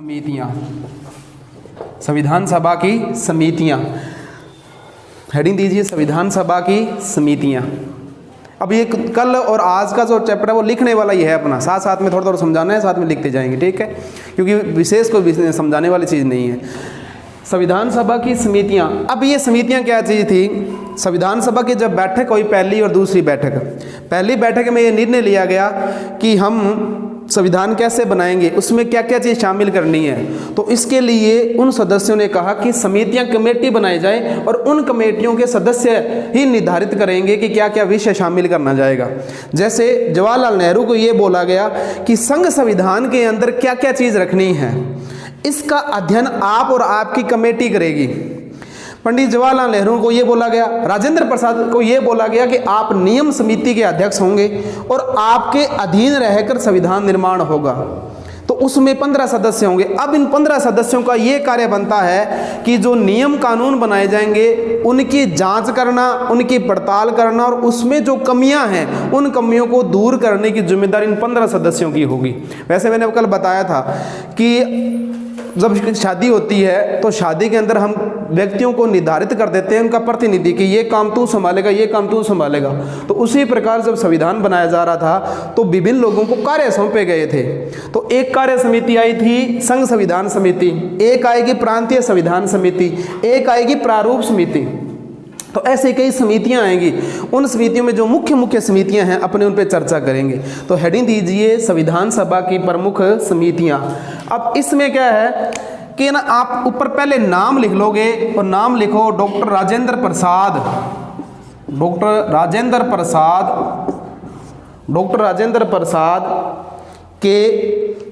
समितियां, संविधान सभा की समितियां, हेडिंग दीजिए संविधान सभा की समितियां। अब ये कल और आज का जो चैप्टर है वो लिखने वाला ही है अपना, साथ साथ में थोड़ा थोड़ा समझाना है, साथ में लिखते जाएंगे, ठीक है, क्योंकि विशेष को समझाने वाली चीज़ नहीं है। संविधान सभा की समितियां, अब ये समितियां क्या चीज़ थी? संविधान सभा की जब बैठक हुई, पहली और दूसरी बैठक, पहली बैठक में ये निर्णय लिया गया कि हम संविधान कैसे बनाएंगे, उसमें क्या क्या चीज़ शामिल करनी है। तो इसके लिए उन सदस्यों ने कहा कि समितियां, कमेटी बनाई जाए और उन कमेटियों के सदस्य ही निर्धारित करेंगे कि क्या क्या विषय शामिल करना जाएगा। जैसे जवाहरलाल नेहरू को ये बोला गया कि संघ संविधान के अंदर क्या क्या चीज़ रखनी है, इसका अध्ययन आप और आपकी कमेटी करेगी। पंडित जवाहरलाल नेहरू को ये बोला गया, राजेंद्र प्रसाद को ये बोला गया कि आप नियम समिति के अध्यक्ष होंगे और आपके अधीन रहकर संविधान निर्माण होगा। तो उसमें 15 सदस्य होंगे। अब इन 15 सदस्यों का ये कार्य बनता है कि जो नियम कानून बनाए जाएंगे उनकी जांच करना, उनकी पड़ताल करना और उसमें जो कमियां हैं उन कमियों को दूर करने की जिम्मेदारी इन 15 सदस्यों की होगी। वैसे मैंने कल बताया था कि जब शादी होती है तो शादी के अंदर हम व्यक्तियों को निर्धारित कर देते हैं, उनका प्रतिनिधि, कि ये काम तू संभालेगा, ये काम तू संभालेगा। तो उसी प्रकार जब संविधान बनाया जा रहा था तो विभिन्न लोगों को कार्य सौंपे गए थे। तो एक कार्य समिति आई थी संघ संविधान समिति, एक आएगी प्रांतीय संविधान समिति, एक आएगी प्रारूप समिति। तो ऐसे कई समितियां आएंगी। उन समितियों में जो मुख्य मुख्य समितियां हैं अपने उन पे चर्चा करेंगे। तो हेडिंग दीजिए संविधान सभा की प्रमुख समितियां। अब इसमें क्या है कि ना, आप ऊपर पहले नाम लिख लोगे और नाम लिखो doctor Rajendra Prasad, doctor Rajendra Prasad, doctor Rajendra Prasad के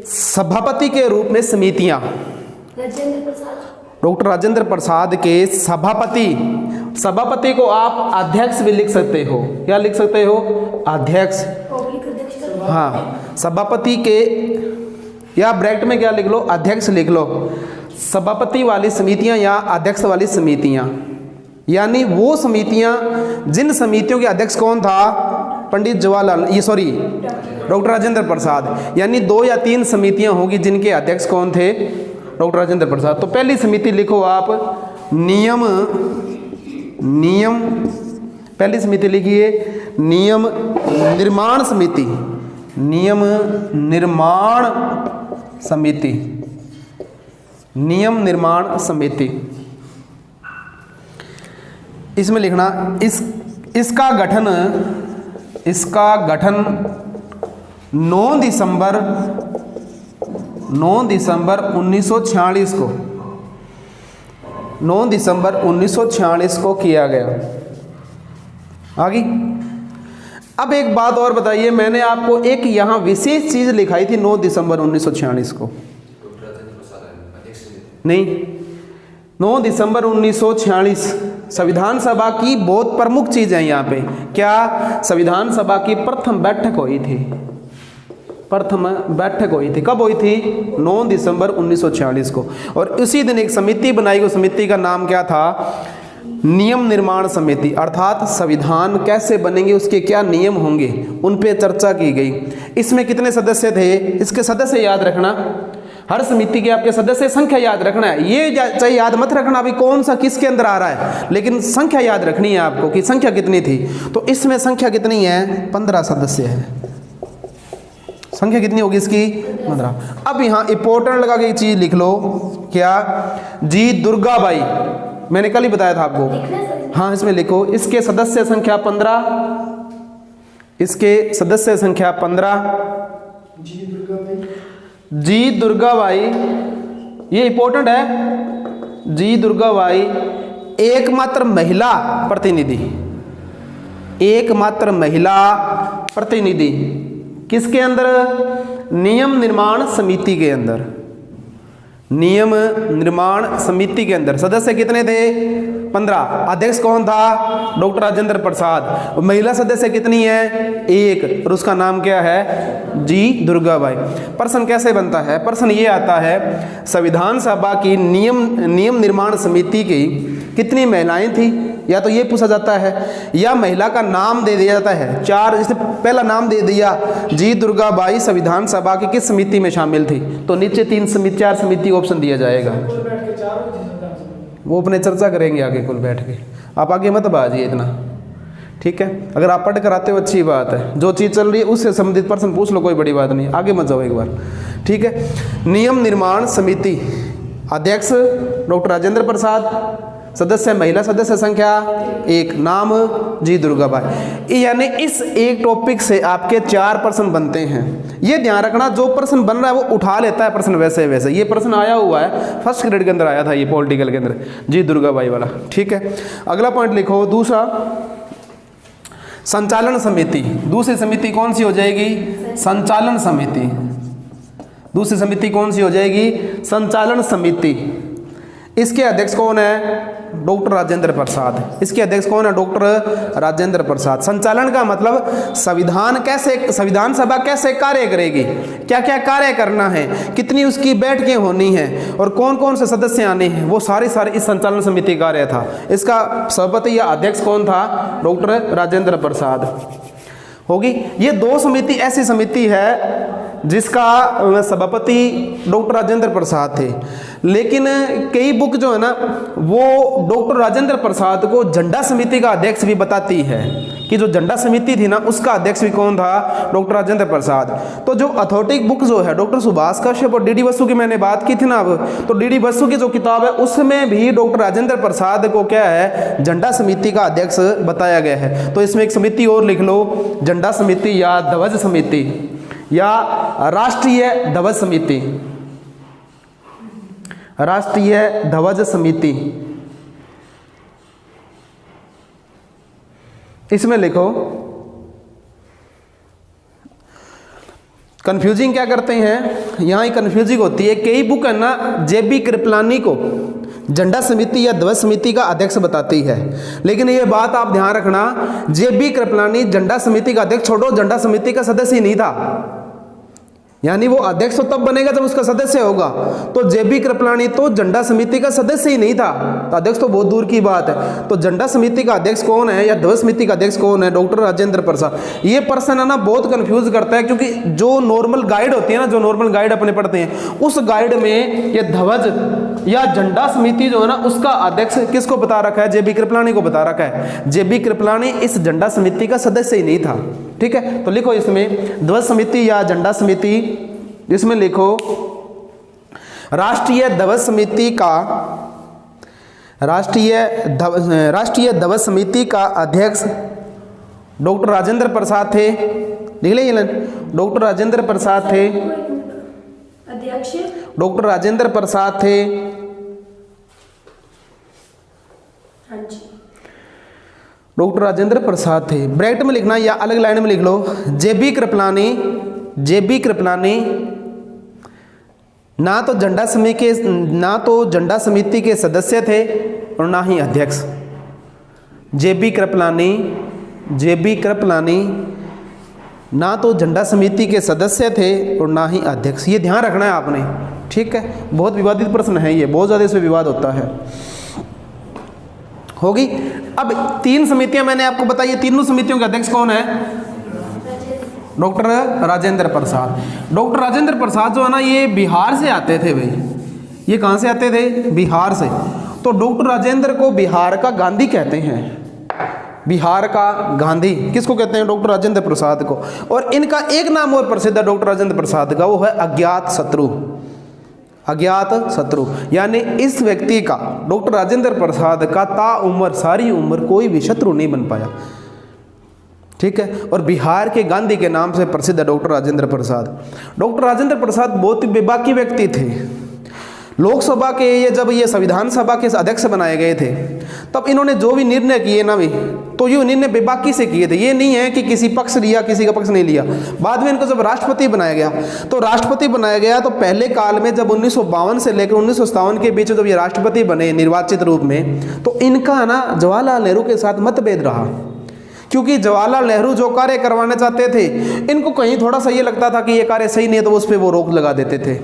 सभापति के रूप में समितियां, डॉक्टर राजेंद्र प्रसाद के सभापति, सभापति को आप अध्यक्ष भी लिख सकते हो। क्या लिख सकते हो? अध्यक्ष। हाँ, सभापति के, या ब्रैकेट में क्या लिख लो? अध्यक्ष लिख लो। सभापति वाली समितियां या अध्यक्ष वाली समितियां, यानी वो समितियां जिन समितियों के अध्यक्ष कौन था? पंडित जवाहरलाल, ये सॉरी डॉक्टर राजेंद्र प्रसाद। यानी 2 या 3 समितियां होगी जिनके अध्यक्ष कौन थे? डॉक्टर राजेंद्र प्रसाद। तो पहली समिति लिखो आप नियम, नियम, पहली समिति लिखिए नियम निर्माण समिति, नियम निर्माण समिति, नियम निर्माण समिति। इसमें लिखना इसका गठन 9 दिसंबर 1946 को, 9 दिसंबर 1946 को किया गया। आगे अब एक बात और बताइए, मैंने आपको एक यहाँ विशेष चीज लिखाई थी 9 दिसंबर 1946 को, नहीं, 9 दिसंबर 1946 संविधान सभा की बहुत प्रमुख चीज है यहाँ पे। क्या? संविधान सभा की प्रथम बैठक हुई थी, प्रथम बैठक हुई थी। कब हुई थी? 9 दिसंबर 1946 को। और उसी दिन एक समिति बनाई गई, समिति का नाम क्या था? नियम निर्माण समिति। अर्थात संविधान कैसे बनेंगे, उसके क्या नियम होंगे, उन पे चर्चा की गई। इसमें कितने सदस्य थे? इसके सदस्य याद रखना, हर समिति के आपके सदस्य संख्या याद रखना है। ये चाहे याद मत रखना अभी कौन सा किसके अंदर आ रहा है, लेकिन संख्या याद रखनी है आपको कि संख्या कितनी थी। तो इसमें संख्या कितनी है? 15 सदस्य है। संख्या कितनी होगी इसकी? 15। अब यहाँ इंपॉर्टेंट लगा के एक चीज लिख लो, क्या? जी दुर्गाबाई, मैंने कल ही बताया था आपको। हाँ, इसमें लिखो इसके सदस्य संख्या 15, इसके सदस्य संख्या 15। जी दुर्गाबाई, ये इंपॉर्टेंट है। जी दुर्गाबाई एकमात्र महिला प्रतिनिधि, एकमात्र महिला प्रतिनिधि किसके अंदर? नियम निर्माण समिति के अंदर, नियम निर्माण समिति के अंदर। सदस्य कितने थे? 15। अध्यक्ष कौन था? डॉक्टर राजेंद्र प्रसाद। महिला सदस्य कितनी है? 1, और उसका नाम क्या है? जी दुर्गाबाई। प्रश्न कैसे बनता है? प्रश्न ये आता है, संविधान सभा की नियम निर्माण समिति की कितनी महिलाएं थी या तो ये पूछा जाता है, या महिला का नाम दे दिया जाता है। चार, जैसे पहला नाम दे दिया जी दुर्गाबाई संविधान सभा की किस समिति में शामिल थी, तो नीचे 4 समिति ऑप्शन दिया जाएगा। वो अपने चर्चा करेंगे आगे कुल बैठ के, आप आगे मत बाजिए इतना, ठीक है। अगर आप पढ़ कर आते हो अच्छी बात है, जो चीज़ चल रही है उससे संबंधित प्रश्न पूछ लो, कोई बड़ी बात नहीं, आगे मत जाओ एक बार, ठीक है। नियम निर्माण समिति अध्यक्ष डॉक्टर राजेंद्र प्रसाद, सदस्य महिला सदस्य संख्या 1, नाम जी दुर्गाबाई। यानी इस एक टॉपिक से आपके 4 प्रश्न बनते हैं। ये ध्यान रखना, जो प्रश्न बन रहा है वो उठा लेता है प्रश्न वैसे वैसे। ये प्रश्न आया हुआ है, फर्स्ट ग्रेड के अंदर आया था ये पॉलिटिकल के अंदर, जी दुर्गाबाई वाला, ठीक है। अगला पॉइंट लिखो, दूसरा संचालन समिति। दूसरी समिति कौन सी हो जाएगी? संचालन समिति। दूसरी समिति कौन सी हो जाएगी? संचालन समिति। इसके अध्यक्ष कौन है? डॉक्टर राजेंद्र प्रसाद। इसके अध्यक्ष कौन है? डॉक्टर राजेंद्र प्रसाद। संचालन का मतलब संविधान सभा कैसे कार्य करेगी, क्या क्या कार्य करना है, कितनी उसकी बैठकें होनी है और कौन कौन से सदस्य आने हैं, वो सारे इस संचालन समिति कार्य था। इसका सभापति या अध्यक्ष कौन था? डॉक्टर राजेंद्र प्रसाद होगी। ये 2 समिति ऐसी समिति है जिसका सभापति डॉक्टर राजेंद्र प्रसाद थे, लेकिन कई बुक जो है ना वो डॉक्टर राजेंद्र प्रसाद को झंडा समिति का अध्यक्ष भी बताती है कि जो झंडा समिति थी ना उसका अध्यक्ष भी कौन था? डॉक्टर राजेंद्र प्रसाद। तो जो अथॉरिटिक बुक जो है डॉक्टर सुभाष कश्यप और डी.डी. बसु की मैंने बात की थी ना अब, तो डी.डी. बसु की जो किताब है उसमें भी डॉक्टर राजेंद्र प्रसाद को क्या है? झंडा समिति का अध्यक्ष बताया गया है। तो इसमें एक समिति और लिख लो, झंडा समिति या ध्वज समिति या राष्ट्रीय ध्वज समिति। राष्ट्रीय ध्वज समिति, इसमें लिखो। कंफ्यूजिंग क्या करते हैं यहाँ, ही कंफ्यूजिंग होती है। कई बुक है ना जे.बी. कृपलानी को झंडा समिति या ध्वज समिति का अध्यक्ष बताती है, लेकिन ये बात आप ध्यान रखना, जे.बी. कृपलानी झंडा समिति का अध्यक्ष छोड़ो, झंडा समिति का सदस्य ही नहीं था। यानी वो अध्यक्ष तो तब बनेगा जब उसका सदस्य होगा। तो जे.बी. कृपलानी तो झंडा समिति का सदस्य ही नहीं था, तो अध्यक्ष तो बहुत दूर की बात है। तो झंडा समिति का अध्यक्ष कौन है या ध्वज समिति का अध्यक्ष कौन है? डॉक्टर राजेंद्र प्रसाद। ये पर्सन है ना बहुत कंफ्यूज करता है, क्योंकि जो नॉर्मल गाइड होती है ना, जो नॉर्मल गाइड अपने पढ़ते हैं, उस गाइड में ये ध्वज या झंडा समिति जो है ना उसका अध्यक्ष किसको बता रखा है? जे.बी. कृपलानी को बता रखा है। जे.बी. कृपलानी इस झंडा समिति का सदस्य ही नहीं था, ठीक है। तो लिखो इसमें ध्वज समिति या झंडा समिति, इसमें लिखो राष्ट्रीय ध्वज समिति का अध्यक्ष डॉक्टर राजेंद्र प्रसाद थे। लिख ले डॉक्टर राजेंद्र प्रसाद थे, अध्यक्ष डॉक्टर राजेंद्र प्रसाद थे। डॉक्टर राजेंद्र प्रसाद थे, ब्रैकेट में लिखना या अलग लाइन में लिख लो। जे.बी. कृपलानी ना तो झंडा समिति के सदस्य थे और ना ही अध्यक्ष। जे.बी. कृपलानी ना तो झंडा समिति के सदस्य थे और ना ही अध्यक्ष। ये ध्यान रखना है आपने, ठीक है। बहुत विवादित प्रश्न है ये, बहुत ज़्यादा इसमें विवाद होता है। होगी। अब 3 समितियां मैंने आपको बताई, ये तीनों समितियों के अध्यक्ष कौन है? डॉक्टर राजेंद्र प्रसाद। डॉक्टर राजेंद्र प्रसाद जो है ना ये बिहार से आते थे भाई। ये कहाँ से आते थे? बिहार से। तो डॉक्टर राजेंद्र को बिहार का गांधी कहते हैं। बिहार का गांधी किसको कहते हैं? डॉक्टर राजेंद्र प्रसाद को। और इनका एक नाम और प्रसिद्ध है डॉक्टर राजेंद्र प्रसाद का, वो है अज्ञात शत्रु। अज्ञात शत्रु यानी इस व्यक्ति का, डॉक्टर राजेंद्र प्रसाद का ताउम्र सारी उम्र कोई भी शत्रु नहीं बन पाया, ठीक है। और बिहार के गांधी के नाम से प्रसिद्ध है डॉक्टर राजेंद्र प्रसाद। डॉक्टर राजेंद्र प्रसाद बहुत ही बेबाकी व्यक्ति थे। लोकसभा के ये जब ये संविधान सभा के अध्यक्ष बनाए गए थे तब इन्होंने जो भी निर्णय किए ना भी, तो ये निर्णय बेबाकी से किए थे। ये नहीं है कि किसी पक्ष लिया किसी का पक्ष नहीं लिया। बाद में इनको जब राष्ट्रपति बनाया गया तो पहले काल में जब 1952 से लेकर 1957 के बीच जब ये राष्ट्रपति बने निर्वाचित रूप में, तो इनका ना जवाहरलाल नेहरू के साथ मतभेद रहा, क्योंकि जवाहरलाल नेहरू जो कार्य करवाना चाहते थे इनको कहीं थोड़ा सा ये लगता था कि ये कार्य सही नहीं है, तो उस पर वो रोक लगा देते थे।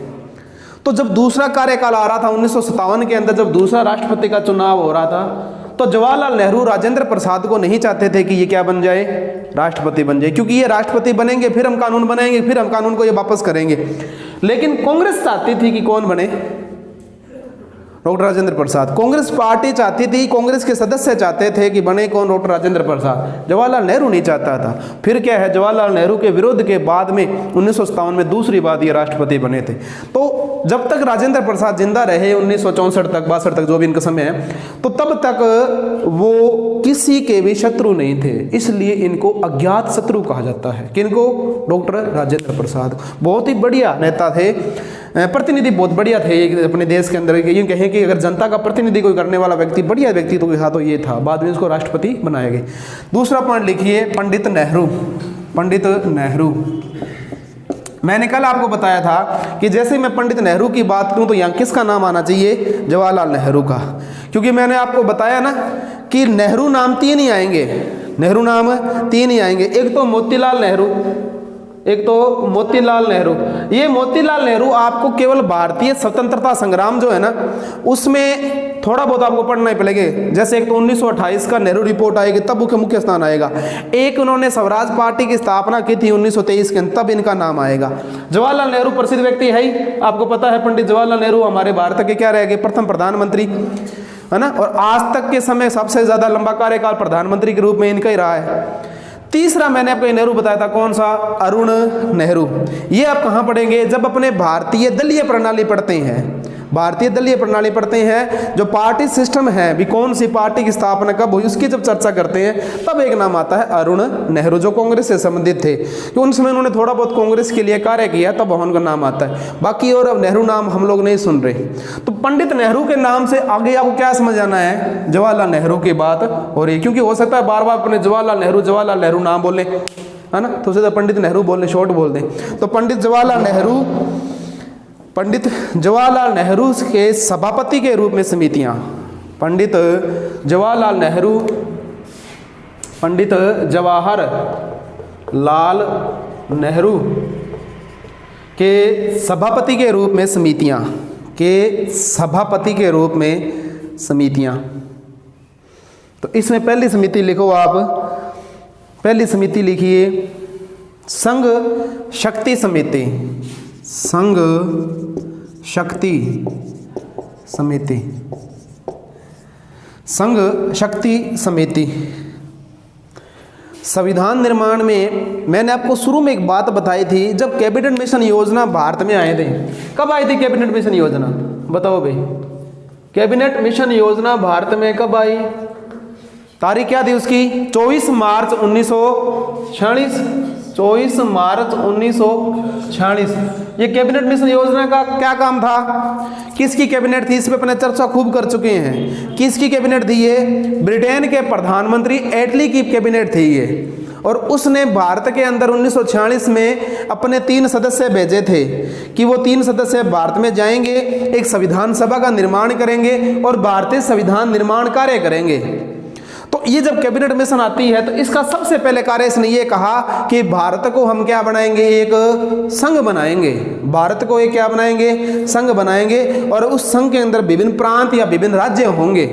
तो जब दूसरा कार्यकाल आ रहा था 1957 के अंदर, जब दूसरा राष्ट्रपति का चुनाव हो रहा था, तो जवाहरलाल नेहरू राजेंद्र प्रसाद को नहीं चाहते थे कि ये क्या बन जाए, राष्ट्रपति बन जाए, क्योंकि ये राष्ट्रपति बनेंगे फिर हम कानून बनाएंगे, फिर हम कानून को ये वापस करेंगे। लेकिन कांग्रेस चाहती थी कि कौन बने, डॉक्टर राजेंद्र प्रसाद। कांग्रेस पार्टी चाहती थी, कांग्रेस के सदस्य चाहते थे कि बने कौन, डॉक्टर राजेंद्र प्रसाद। जवाहरलाल नेहरू नहीं चाहता था। फिर क्या है, जवाहरलाल नेहरू के विरोध के बाद में 1957 में दूसरी बार ये राष्ट्रपति बने थे। तो जब तक राजेंद्र प्रसाद जिंदा रहे 1964 तक 62 तक जो भी इनका समय है, तो तब तक वो किसी के भी शत्रु नहीं थे, इसलिए इनको अज्ञात शत्रु कहा जाता है। किनको, डॉक्टर राजेंद्र प्रसाद। बहुत ही बढ़िया नेता थे, प्रतिनिधि बहुत बढ़िया थे अपने देश के अंदर। यूँ कहें कि अगर जनता का प्रतिनिधि कोई करने वाला व्यक्ति बढ़िया व्यक्ति तो था, तो ये था। बाद में इसको राष्ट्रपति बनाया गया। दूसरा पॉइंट लिखिए, पंडित नेहरू। पंडित नेहरू, मैंने कल आपको बताया था कि जैसे मैं पंडित नेहरू की बात करूं तो यहाँ किसका नाम आना चाहिए, जवाहरलाल नेहरू का। क्योंकि मैंने आपको बताया ना कि नेहरू नाम 3 ही आएंगे, नेहरू नाम 3 ही आएंगे। एक तो मोतीलाल नेहरू, एक तो मोतीलाल नेहरू। ये मोतीलाल नेहरू आपको केवल भारतीय स्वतंत्रता संग्राम जो है ना, उसमें थोड़ा बहुत आपको पढ़ना ही पड़ेगा। जैसे एक तो 1928 का नेहरू रिपोर्ट आएगी, तब मुख्य स्थान आएगा। एक उन्होंने स्वराज पार्टी की स्थापना की थी 1923 के, तब इनका नाम आएगा। जवाहरलाल नेहरू प्रसिद्ध व्यक्ति है ही, आपको पता है। पंडित जवाहरलाल नेहरू हमारे भारत के क्या रह गए, प्रथम प्रधानमंत्री, है ना। और आज तक के समय सबसे ज्यादा लंबा कार्यकाल प्रधानमंत्री के रूप में इनका ही रहा है। तीसरा मैंने आपको नेहरू बताया था, कौन सा, अरुण नेहरू। ये आप कहाँ पढ़ेंगे, जब अपने भारतीय दलीय प्रणाली पढ़ते हैं, भारतीय दलीय प्रणाली पढ़ते हैं, जो पार्टी सिस्टम है भी, कौन सी पार्टी की स्थापना कब हुई उसकी जब चर्चा करते हैं, तब एक नाम आता है अरुण नेहरू, जो कांग्रेस से संबंधित थे। कि उन समय उन्होंने थोड़ा बहुत कांग्रेस के लिए कार्य किया, तब उनका नाम आता है। बाकी और अब नेहरू नाम हम लोग नहीं सुन रहे। तो पंडित नेहरू के नाम से आगे आपको क्या समझ आना है, जवाहरलाल नेहरू की बात हो रही। क्योंकि हो सकता है बार बार अपने जवाहरलाल नेहरू नाम बोले, है ना, तो सीधा पंडित नेहरू बोले, शॉर्ट बोल दें। तो पंडित जवाहरलाल नेहरू के सभापति के रूप में समितियां, पंडित जवाहरलाल नेहरू के सभापति के रूप में समितियां, तो इसमें पहली समिति लिखो आप, पहली समिति लिखिए संघ शक्ति समिति, संघ शक्ति समिति, संघ शक्ति समिति। संविधान निर्माण में मैंने आपको शुरू में एक बात बताई थी, जब कैबिनेट मिशन योजना भारत में आए थे। कब आई थी कैबिनेट मिशन योजना, बताओ भाई। कैबिनेट मिशन योजना भारत में कब आई, तारीख क्या थी उसकी, 24 मार्च 1946, 24 मार्च 1946। ये कैबिनेट मिशन योजना का क्या काम था, किसकी कैबिनेट थी, इस पे अपने चर्चा खूब कर चुके हैं। किसकी कैबिनेट थी ये, ब्रिटेन के प्रधानमंत्री एटली की कैबिनेट थी ये। और उसने भारत के अंदर 1946 में अपने 3 सदस्य भेजे थे कि वो 3 सदस्य भारत में जाएंगे, एक संविधान सभा का निर्माण करेंगे और भारतीय संविधान निर्माण कार्य करेंगे। तो ये जब कैबिनेट मिशन आती है तो इसका सबसे पहले कार्य इसने ये कहा कि भारत को हम क्या बनाएंगे, एक संघ बनाएंगे। भारत को एक क्या बनाएंगे, संघ बनाएंगे। और उस संघ के अंदर विभिन्न प्रांत या विभिन्न राज्य होंगे,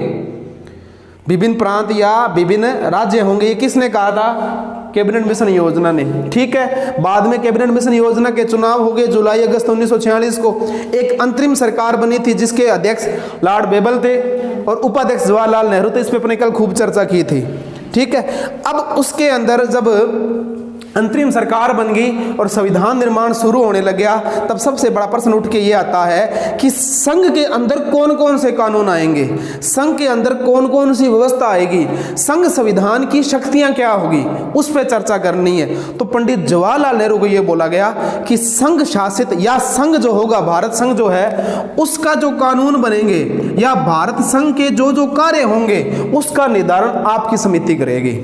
विभिन्न प्रांत या विभिन्न राज्य होंगे। ये किसने कहा था, कैबिनेट मिशन योजना ने। ठीक है, बाद में कैबिनेट मिशन योजना के चुनाव हो गए जुलाई अगस्त 1946 को। एक अंतरिम सरकार बनी थी जिसके अध्यक्ष लॉर्ड बेबल थे और उपाध्यक्ष जवाहरलाल नेहरू थे। इस पे अपने कल खूब चर्चा की थी। ठीक है, अब उसके अंदर जब अंतरिम सरकार बन गई और संविधान निर्माण शुरू होने लग गया, तब सबसे बड़ा प्रश्न उठ के ये आता है कि संघ के अंदर कौन कौन से कानून आएंगे, संघ के अंदर कौन कौन सी व्यवस्था आएगी, संघ संविधान की शक्तियां क्या होगी, उस पर चर्चा करनी है। तो पंडित जवाहरलाल नेहरू को ये बोला गया कि संघ शासित या संघ जो होगा, भारत संघ जो है उसका जो कानून बनेंगे या भारत संघ के जो जो कार्य होंगे उसका निर्धारण आपकी समिति करेगी।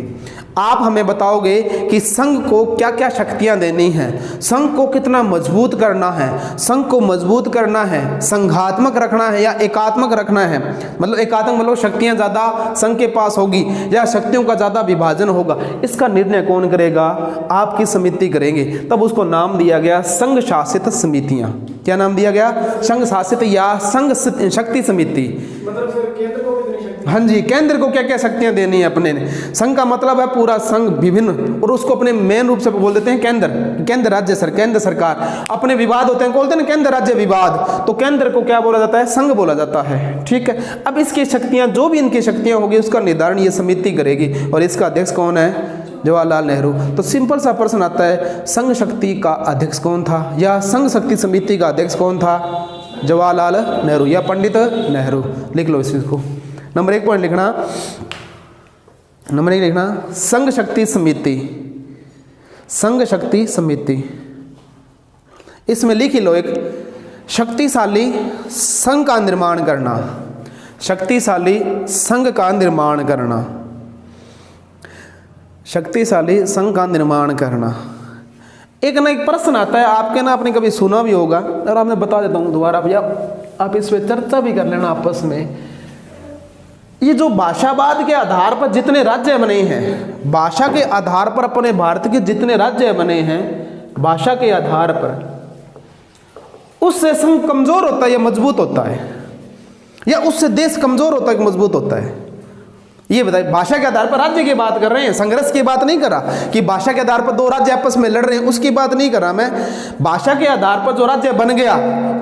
आप हमें बताओगे कि संघ को क्या क्या शक्तियां देनी है, संघ को कितना मजबूत करना है, संघ को मजबूत करना है, संघात्मक रखना है या एकात्मक रखना है। मतलब एकात्मक मतलब शक्तियां ज्यादा संघ के पास होगी या शक्तियों का ज्यादा विभाजन होगा, इसका निर्णय कौन करेगा, आपकी समिति करेंगे। तब उसको नाम दिया गया संघ शासित समितियां। क्या नाम दिया गया, संघ शासित या संघ शक्ति समिति। मतलब केंद्र को कितनी हाँ जी, केंद्र को क्या क्या शक्तियां देनी है अपने ने। संघ का मतलब है पूरा संघ विभिन्न, और उसको अपने मेन रूप से बोल देते हैं केंद्र। केंद्र राज्य केंद्र सरकार, अपने विवाद होते हैं, बोलते हैं ना केंद्र राज्य विवाद, तो केंद्र को क्या बोला जाता है, संघ बोला जाता है। ठीक है, अब इसकी शक्तियां, जो भी इनकी शक्तियां होगी उसका निर्धारण ये समिति करेगी, और इसका अध्यक्ष कौन है, जवाहरलाल नेहरू। तो सिंपल सा प्रश्न आता है, संघ शक्ति का अध्यक्ष कौन था, या संघ शक्ति समिति का अध्यक्ष कौन था, जवाहरलाल नेहरू या पंडित नेहरू। लिख लो इसको। नंबर 1 पॉइंट लिखना, नंबर 1 लिखना, संघ शक्ति समिति, संघ शक्ति समिति। इसमें लिख लो एक, शक्तिशाली संघ का निर्माण करना, शक्तिशाली संघ का निर्माण करना, शक्तिशाली संघ का निर्माण करना। एक ना एक प्रश्न आता है आपके ना, आपने कभी सुना भी होगा, और आपने बता देता हूँ दोबारा भैया, आप इस पर चर्चा भी कर लेना आपस में। ये जो भाषावाद के आधार पर जितने राज्य बने हैं, भाषा के आधार पर अपने भारत के जितने राज्य बने हैं, भाषा के आधार पर, उससे संघ कमजोर होता है या मजबूत होता है, या उससे देश कमजोर होता है कि मजबूत होता है, ये बताइए। भाषा के आधार पर राज्य की बात कर रहे हैं, संघर्ष की बात नहीं करा कि भाषा के आधार पर 2 राज्य आपस में लड़ रहे हैं, उसकी बात नहीं करा मैं। भाषा के आधार पर जो राज्य बन गया,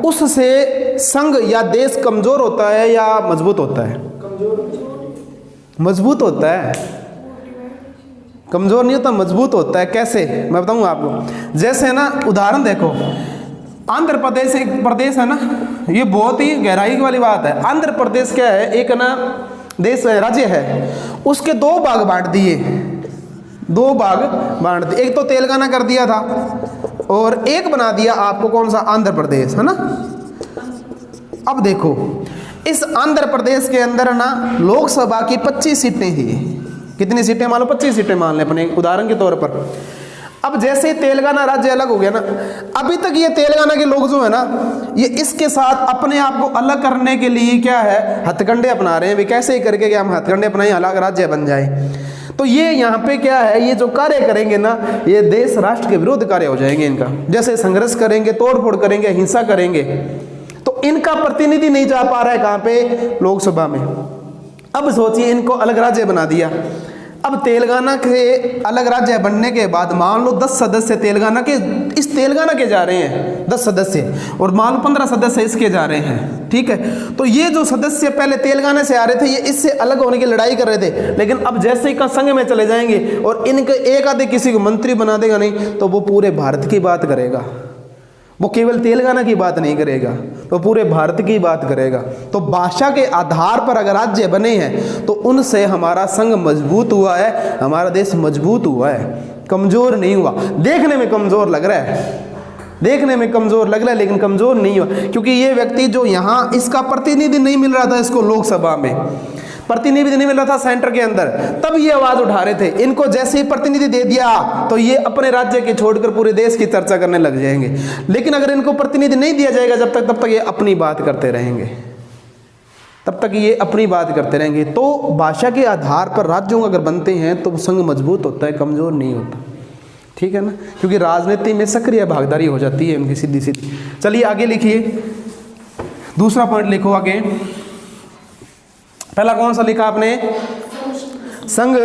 उससे संघ या देश कमजोर होता है या मजबूत होता है, मजबूत होता है, कमजोर नहीं होता, मजबूत होता है। कैसे, मैं बताऊंगा आपको। जैसे ना उदाहरण देखो, आंध्र प्रदेश एक प्रदेश है ना, ये बहुत ही गहराई वाली बात है। आंध्र प्रदेश क्या है, एक ना देश है, राज्य है, उसके 2 भाग बांट दिए, 2 भाग बांट दिए। एक तो तेलंगाना कर दिया था, और एक बना दिया आपको कौन सा, आंध्र प्रदेश, है ना। अब देखो, इस आंध्र प्रदेश के अंदर ना लोकसभा की 25 सीटें थी। कितनी सीटें मान लो, 25 सीटें मान लें अपने उदाहरण के तौर पर। अब जैसे तेलंगाना राज्य अलग हो गया ना, अभी तक ये तेलंगाना के लोग जो है ना, ये इसके साथ अपने आप को अलग करने के लिए क्या है, हथकंडे अपना रहे हैं। वे कैसे ही करके हम हथकंडे अपनाएं, अलग राज्य बन जाए। तो ये यहाँ पे क्या है, ये जो कार्य करेंगे ना, ये देश राष्ट्र के विरुद्ध कार्य हो जाएंगे इनका। जैसे संघर्ष करेंगे, तोड़फोड़ करेंगे, हिंसा करेंगे, तो इनका प्रतिनिधि नहीं जा पा रहा है कहाँ पे, लोकसभा में। अब सोचिए, इनको अलग राज्य बना दिया। अब तेलंगाना के अलग राज्य बनने के बाद मान लो 10 सदस्य तेलंगाना के, इस तेलंगाना के जा रहे हैं 10 सदस्य, और मान लो 15 सदस्य इसके जा रहे हैं। ठीक है, तो ये जो सदस्य पहले तेलंगाना से आ रहे थे, ये इससे अलग होने की लड़ाई कर रहे थे, लेकिन अब जैसे ही का संघ में चले जाएंगे और इनके एक आधे किसी को मंत्री बना देगा नहीं, तो वो पूरे भारत की बात करेगा, वो केवल तेलंगाना की बात नहीं करेगा, तो पूरे भारत की बात करेगा। तो भाषा के आधार पर अगर राज्य बने हैं, तो उनसे हमारा संघ मजबूत हुआ है, हमारा देश मजबूत हुआ है, कमजोर नहीं हुआ। देखने में कमजोर लग रहा है, देखने में कमजोर लग रहा है, लेकिन कमजोर नहीं हुआ, क्योंकि ये व्यक्ति जो यहाँ, इसका प्रतिनिधि नहीं मिल रहा था इसको लोकसभा में, प्रतिनिधि नहीं मिल रहा था सेंटर के अंदर, तब ये आवाज उठा रहे थे। इनको जैसे ही प्रतिनिधि दे दिया, तो ये अपने राज्य के छोड़कर पूरे देश की चर्चा करने लग जाएंगे। लेकिन अगर इनको प्रतिनिधि नहीं दिया जाएगा जब तक, तब तक ये अपनी बात करते रहेंगे, तब तक ये अपनी बात करते रहेंगे। तो भाषा के आधार पर राज्यों अगर बनते हैं तो संघ मजबूत होता है, कमजोर नहीं होता। ठीक है ना, क्योंकि राजनीति में सक्रिय भागीदारी हो जाती है उनकी, सीधी सीधी। चलिए आगे लिखिए, दूसरा पॉइंट लिखो आगे। पहला कौन सा लिखा आपने, संघ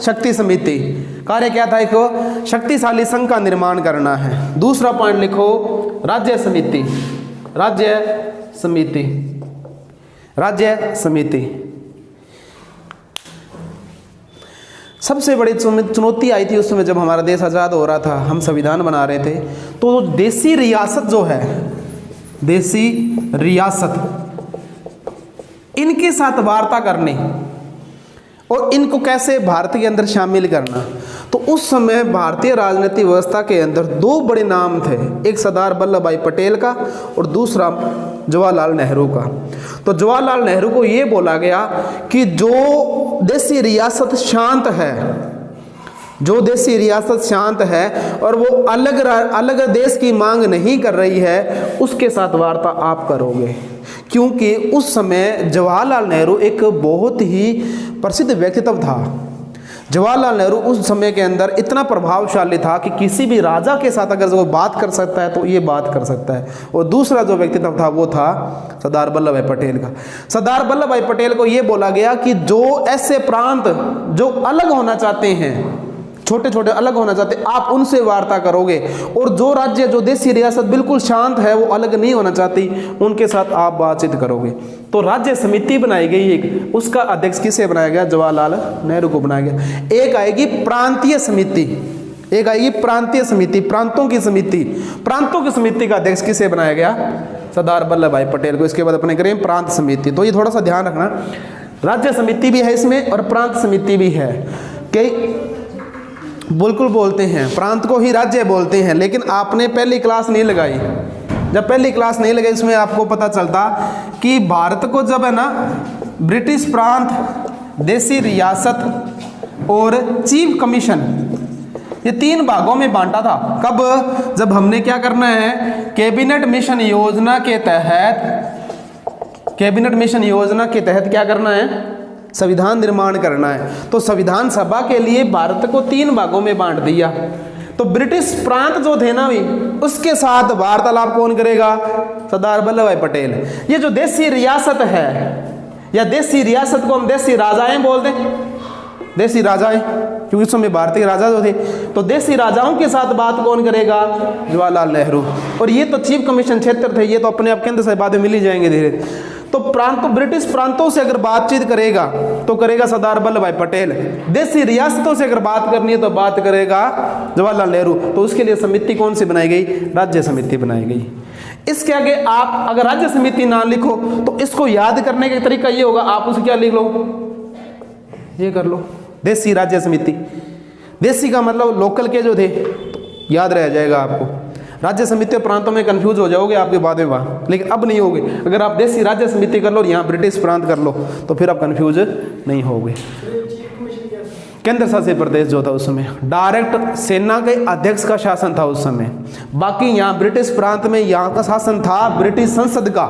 शक्ति समिति। कार्य क्या था, एक शक्तिशाली संघ का निर्माण करना है। दूसरा पॉइंट लिखो, राज्य समिति, राज्य समिति, राज्य समिति। सबसे बड़ी चुनौती आई थी उस समय जब हमारा देश आज़ाद हो रहा था, हम संविधान बना रहे थे, तो देसी रियासत जो है, देसी रियासत, इनके साथ वार्ता करनी और इनको कैसे भारत के अंदर शामिल करना। तो उस समय भारतीय राजनीतिक व्यवस्था के अंदर 2 बड़े नाम थे, एक सरदार वल्लभ भाई पटेल का और दूसरा जवाहरलाल नेहरू का। तो जवाहरलाल नेहरू को ये बोला गया कि जो देसी रियासत शांत है, जो देसी रियासत शांत है और वो अलग देश की मांग नहीं कर रही है, उसके साथ वार्ता आप करोगे। क्योंकि उस समय जवाहरलाल नेहरू एक बहुत ही प्रसिद्ध व्यक्तित्व था। जवाहरलाल नेहरू उस समय के अंदर इतना प्रभावशाली था कि किसी भी राजा के साथ अगर वो बात कर सकता है तो ये बात कर सकता है। और दूसरा जो व्यक्तित्व था वो था सरदार वल्लभ भाई पटेल का। सरदार वल्लभ भाई पटेल को ये बोला गया कि जो ऐसे प्रांत जो अलग होना चाहते हैं, छोटे छोटे अलग होना चाहते, आप उनसे वार्ता करोगे, और जो राज्य जो देशी रियासत बिल्कुल शांत है, वो अलग नहीं होना चाहती, उनके साथ आप बातचीत करोगे। तो राज्य समिति बनाई गई एक, उसका अध्यक्ष किसे बनाया गया? जवाहरलाल नेहरू को बनाया गया। एक आएगी प्रांतीय समिति, एक आएगी प्रांतीय समिति, प्रांतों की समिति। प्रांतों की समिति का अध्यक्ष किसे बनाया गया? सरदार वल्लभ भाई पटेल को। इसके बाद अपने करें प्रांत समिति। तो ये थोड़ा सा ध्यान रखना, राज्य समिति भी है इसमें और प्रांत समिति भी है। कई बिल्कुल बोलते हैं प्रांत को ही राज्य बोलते हैं, लेकिन आपने पहली क्लास नहीं लगाई। जब पहली क्लास नहीं लगाई इसमें आपको पता चलता कि भारत को जब है ना ब्रिटिश प्रांत, देशी रियासत और चीफ कमीशन, ये 3 भागों में बांटा था। कब? जब हमने क्या करना है, कैबिनेट मिशन योजना के तहत, कैबिनेट मिशन योजना के तहत क्या करना है? संविधान निर्माण करना है। तो संविधान सभा के लिए भारत को 3 भागों में बांट दिया। तो ब्रिटिश प्रांत जो थे ना भी, उसके साथ वार्तालाप कौन करेगा? सरदार वल्लभ भाई पटेल। ये जो देशी रियासत है, या देशी रियासत को हम देशी राजाएं बोलते हैं, देशी राजाएं, क्योंकि उस समय भारतीय राजा जो थे, तो देशी राजाओं के साथ बात कौन करेगा? जवाहरलाल नेहरू। और ये तो चीफ कमीशन क्षेत्र थे, ये तो अपने आप केंद्र से बाद में मिल ही जाएंगे धीरे। तो प्रांतों, ब्रिटिश प्रांतों से अगर बातचीत करेगा तो करेगा सरदार वल्लभ भाई पटेल। देशी रियासतों से अगर बात करनी है तो बात करेगा जवाहरलाल नेहरू। तो उसके लिए समिति कौन सी बनाई गई? राज्य समिति बनाई गई। इसके आगे आप अगर राज्य समिति ना लिखो तो इसको याद करने का तरीका ये होगा, आप उसे क्या लिख लो, ये कर लो, देशी राज्य समिति। देशी का मतलब लोकल के जो थे, तो याद रह जाएगा आपको। राज्य समिति प्रांतों में कंफ्यूज हो जाओगे आपके बाद में वहाँ, लेकिन अब नहीं होगे। अगर आप देशी राज्य समिति कर लो और यहाँ ब्रिटिश प्रांत कर लो तो फिर आप कंफ्यूज नहीं होगे। केंद्र शासित प्रदेश जो था उस समय, डायरेक्ट सेना के अध्यक्ष का शासन था उस समय। बाकी यहाँ ब्रिटिश प्रांत में यहाँ का शासन था ब्रिटिश संसद का,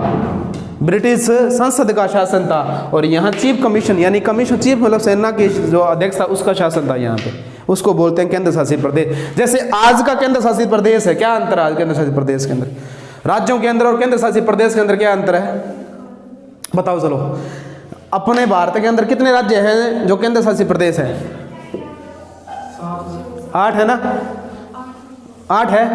ब्रिटिश संसद का शासन था। और यहाँ चीफ कमीशन, यानी कमीशन चीफ मतलब सेना के जो अध्यक्ष था उसका शासन था यहाँ पे, उसको बोलते हैं केंद्र शासित प्रदेश। जैसे आज का केंद्र शासित प्रदेश है, क्या अंतर है आज केंद्र शासित प्रदेश के अंदर? राज्यों के अंदर और केंद्र शासित प्रदेश के अंदर क्या अंतर है बताओ चलो। अपने भारत के अंदर कितने राज्य हैं जो केंद्र शासित प्रदेश है? 8 है ना, 8 है।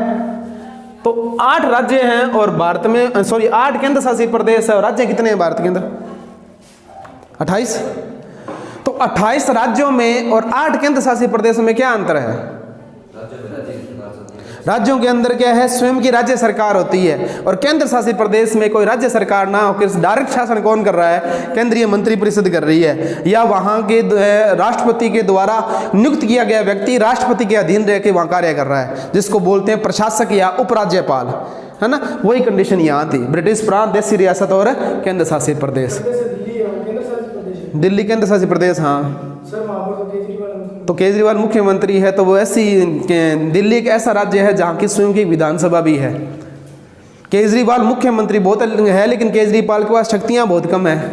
तो 8 राज्य हैं और भारत में 8 केंद्र शासित प्रदेश है। और राज्य कितने हैं भारत के अंदर? 28। तो 28 राज्यों में और 8 केंद्र शासित प्रदेशों में क्या अंतर है? राज्यों के अंदर क्या है, स्वयं की राज्य सरकार होती है। और केंद्र शासित प्रदेश में कोई राज्य सरकार ना होकर डायरेक्ट शासन कौन कर रहा है? केंद्रीय मंत्रिपरिषद कर रही है, या वहां के राष्ट्रपति के द्वारा नियुक्त किया गया व्यक्ति राष्ट्रपति के अधीन रह के वहां कार्य कर रहा है, जिसको बोलते हैं प्रशासक या उपराज्यपाल, है ना। वही कंडीशन यहाँ थी। ब्रिटिश प्रांत, देशी रियासत और केंद्र शासित प्रदेश। दिल्ली केंद्र शासित प्रदेश, हाँ। तो केजरीवाल मुख्यमंत्री है, तो वो ऐसी, दिल्ली एक ऐसा राज्य है जहाँ की स्वयं की विधानसभा भी है। केजरीवाल मुख्यमंत्री बहुत है, लेकिन केजरीवाल के पास शक्तियाँ बहुत कम है।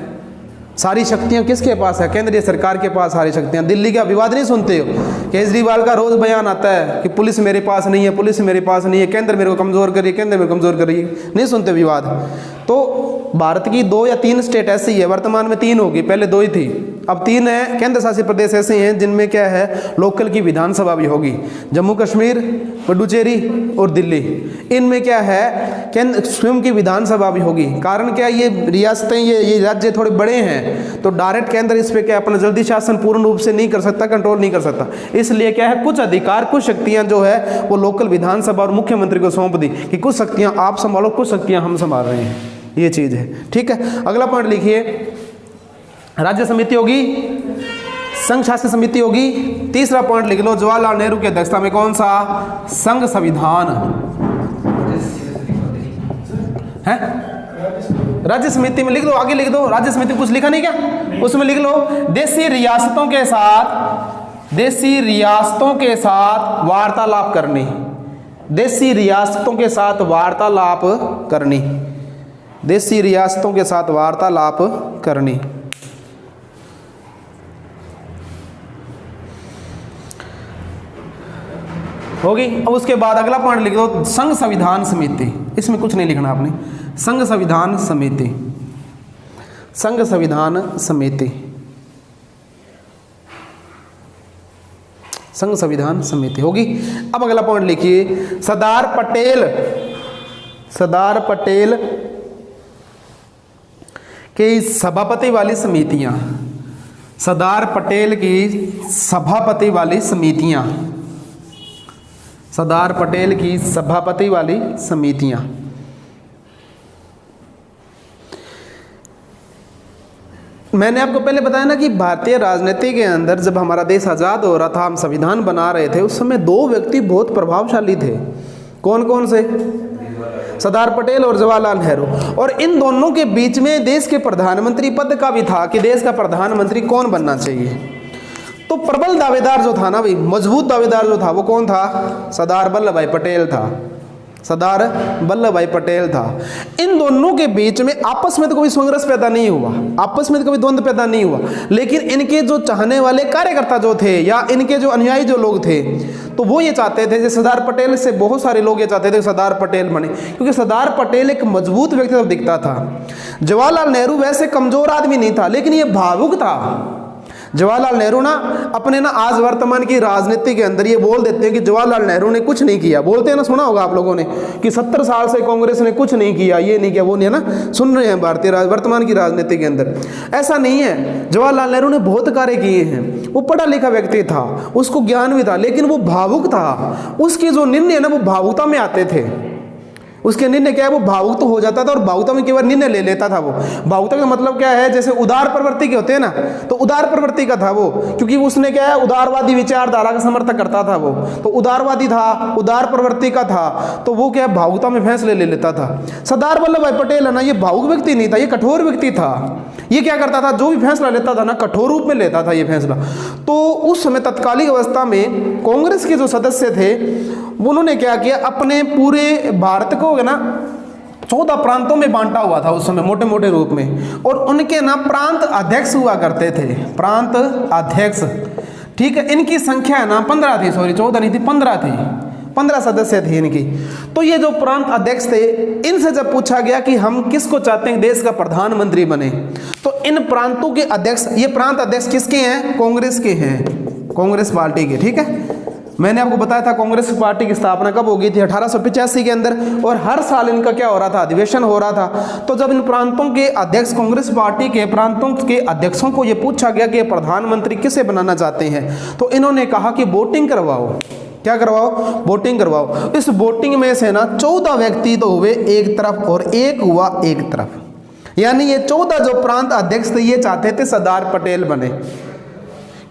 सारी शक्तियाँ किसके पास है? केंद्रीय सरकार के पास सारी शक्तियाँ। दिल्ली का विवाद नहीं सुनते हो? केजरीवाल का रोज बयान आता है कि पुलिस मेरे पास नहीं है, पुलिस मेरे पास नहीं है, केंद्र मेरे को कमज़ोर कर रही है, केंद्र मेरे को कमज़ोर कर रही है, नहीं सुनते विवाद। तो भारत की 2 या 3 स्टेट ऐसी है, वर्तमान में 3 होगी, पहले 2 ही थी, अब 3 है। केंद्र शासित प्रदेश ऐसे हैं जिनमें क्या है, लोकल की विधानसभा भी होगी। जम्मू कश्मीर, पुडुचेरी और दिल्ली, इनमें क्या है, केंद्र स्वयं की विधानसभा भी होगी। कारण क्या, ये रियासतें, ये राज्य थोड़े बड़े हैं, तो डायरेक्ट केंद्र इस पर क्या अपना जल्दी शासन पूर्ण रूप से नहीं कर सकता, कंट्रोल नहीं कर सकता। इसलिए क्या है, कुछ अधिकार, कुछ शक्तियाँ जो है वो लोकल विधानसभा और मुख्यमंत्री को सौंप दी कि कुछ शक्तियाँ आप संभालो, कुछ शक्तियाँ हम संभाल रहे हैं। ये चीज़ है, ठीक है। अगला पॉइंट लिखिए, राज्य समिति होगी, संघ शासित समिति होगी। तीसरा पॉइंट लिख लो, जवाहरलाल नेहरू की अध्यक्षता में कौन सा? संघ संविधान है। राज्य समिति में लिख दो, आगे लिख दो, राज्य समिति कुछ लिखा नहीं क्या, उसमें लिख लो देशी रियासतों के साथ, देशी रियासतों के साथ वार्तालाप करनी, देशी रियासतों के साथ वार्तालाप करनी, देशी रियासतों के साथ वार्तालाप करनी। होगी। अब उसके बाद अगला पॉइंट लिख दो, संघ संविधान समिति। इसमें कुछ नहीं लिखना आपने, संघ संविधान समिति, संघ संविधान समिति, संघ संविधान समिति होगी। अब अगला पॉइंट लिखिए, सरदार पटेल, सरदार पटेल के सभापति वाली समितियां, सरदार पटेल की सभापति वाली समितियां, सरदार पटेल की सभापति वाली समितियां। मैंने आपको पहले बताया ना कि भारतीय राजनीति के अंदर जब हमारा देश आज़ाद हो रहा था, हम संविधान बना रहे थे, उस समय दो व्यक्ति बहुत प्रभावशाली थे। कौन कौन से? सरदार पटेल और जवाहरलाल नेहरू। और इन दोनों के बीच में देश के प्रधानमंत्री पद का भी था कि देश का प्रधानमंत्री कौन बनना चाहिए। तो प्रबल दावेदार जो था ना भाई, मजबूत दावेदार जो था वो कौन था? सरदार वल्लभ भाई पटेल था, सरदार वल्लभ भाई पटेल था। इन दोनों के बीच में आपस में तो कोई संघर्ष पैदा नहीं हुआ, आपस में तो कभी द्वंद्व पैदा नहीं हुआ, लेकिन इनके जो चाहने वाले कार्यकर्ता जो थे या इनके जो अनुयायी जो लोग थे, तो वो ये चाहते थे, जैसे सरदार पटेल से बहुत सारे लोग ये चाहते थे सरदार पटेल बने, क्योंकि सरदार पटेल एक मजबूत व्यक्तित्व दिखता था। जवाहरलाल नेहरू वैसे कमजोर आदमी नहीं था, लेकिन ये भावुक था। जवाहरलाल नेहरू ना अपने ना आज वर्तमान की राजनीति के अंदर ये बोल देते हैं कि जवाहरलाल नेहरू ने कुछ नहीं किया, बोलते हैं ना, सुना होगा आप लोगों ने कि 70 साल से कांग्रेस ने कुछ नहीं किया, ये नहीं किया, वो नहीं है ना, सुन रहे हैं भारतीय वर्तमान की राजनीति के अंदर। ऐसा नहीं है, जवाहरलाल नेहरू ने बहुत कार्य किए हैं, वो पढ़ा लिखा व्यक्ति था, उसको ज्ञान भी था, लेकिन वो भावुक था। उसके जो निर्णय ना वो भावुकता में आते थे। उसके निर्णय क्या है, वो भावुक तो हो जाता था और भावुकता में केवल निर्णय ले लेता था। वो भावुकता का मतलब क्या है, जैसे उदार प्रवृत्ति के होते हैं ना, तो उदार प्रवृत्ति का था वो, क्योंकि उसने क्या है, उदारवादी विचारधारा का समर्थन करता था वो, तो उदारवादी था, उदार प्रवृत्ति का था, तो वो क्या भावुकता में फैसले ले लेता था। सरदार वल्लभ भाई पटेल है ना, ये भावुक व्यक्ति नहीं था, ये कठोर व्यक्ति था। ये क्या करता था, जो भी फैसला लेता था ना, कठोर रूप में लेता था ये फैसला। तो उस समय तत्कालीन अवस्था में कांग्रेस के जो सदस्य थे, उन्होंने क्या किया, अपने पूरे भारत को ना 14 प्रांतों में बांटा हुआ था उस समय मोटे मोटे रूप में, और उनके ना प्रांत अध्यक्ष हुआ करते थे, प्रांत अध्यक्ष। ठीक है, इनकी संख्या है ना 15 थी, सॉरी 14 नहीं थी, 15 थी, 15 सदस्य थे इनकी। तो ये जो प्रांत अध्यक्ष थे, इनसे जब पूछा गया कि हम किसको चाहते हैं देश का प्रधानमंत्री बने, तो इन प्रांतों के अध्यक्ष, ये प्रांत अध्यक्ष किसके हैं? कांग्रेस के हैं, कांग्रेस पार्टी के। ठीक है, मैंने आपको बताया था कांग्रेस पार्टी की स्थापना कब हो गई थी, 1885 के अंदर, और हर साल इनका क्या हो रहा था, अधिवेशन हो रहा था। तो जब इन प्रांतों के अध्यक्ष, कांग्रेस पार्टी के प्रांतों के अध्यक्षों को ये पूछा गया कि प्रधानमंत्री किसे बनाना चाहते हैं, तो इन्होंने कहा कि वोटिंग करवाओ। क्या करवाओ? वोटिंग करवाओ। इस वोटिंग में से ना 14 व्यक्ति तो हुए एक तरफ और एक हुआ एक तरफ, यानी ये 14 जो प्रांत अध्यक्ष थे ये चाहते थे सरदार पटेल बने।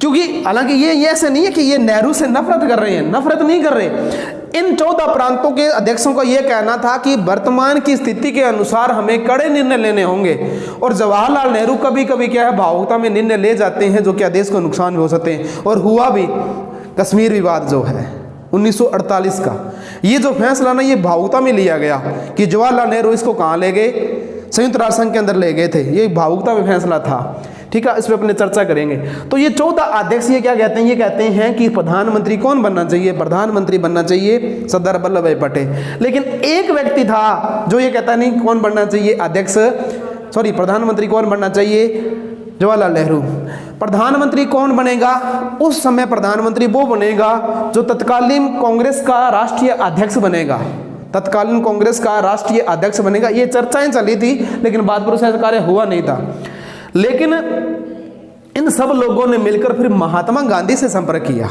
क्योंकि हालांकि ये ऐसे नहीं है कि ये नेहरू से नफरत कर रहे हैं, नफरत नहीं कर रहे। इन 14 प्रांतों के अध्यक्षों का यह कहना था कि वर्तमान की स्थिति के अनुसार हमें कड़े निर्णय लेने होंगे, और जवाहरलाल नेहरू कभी कभी क्या है, भावुकता में निर्णय ले जाते हैं जो क्या देश को नुकसान भी हो सकते हैं। और हुआ भी, कश्मीर विवाद जो है 1948 का, ये जो फैसला ना ये भावुकता में लिया गया कि जवाहरलाल नेहरू इसको कहाँ ले गए, संयुक्त राष्ट्र संघ के अंदर ले गए थे, ये भावुकता में फैसला था। ठीक है, इस पर अपने चर्चा करेंगे। तो ये 14 अध्यक्ष ये क्या कहते हैं, ये कहते हैं कि प्रधानमंत्री कौन बनना चाहिए, प्रधानमंत्री बनना चाहिए सरदार वल्लभ भाई पटेल। लेकिन एक व्यक्ति था जो ये कहता नहीं कौन बनना चाहिए अध्यक्ष, सॉरी प्रधानमंत्री कौन बनना चाहिए, जवाहरलाल नेहरू। प्रधानमंत्री कौन बनेगा उस समय, प्रधानमंत्री वो बनेगा जो तत्कालीन कांग्रेस का राष्ट्रीय अध्यक्ष बनेगा, तत्कालीन कांग्रेस का राष्ट्रीय अध्यक्ष बनेगा। ये चर्चाएं चली थी, लेकिन बाद में उसका कार्य हुआ नहीं था। लेकिन इन सब लोगों ने मिलकर फिर महात्मा गांधी से संपर्क किया।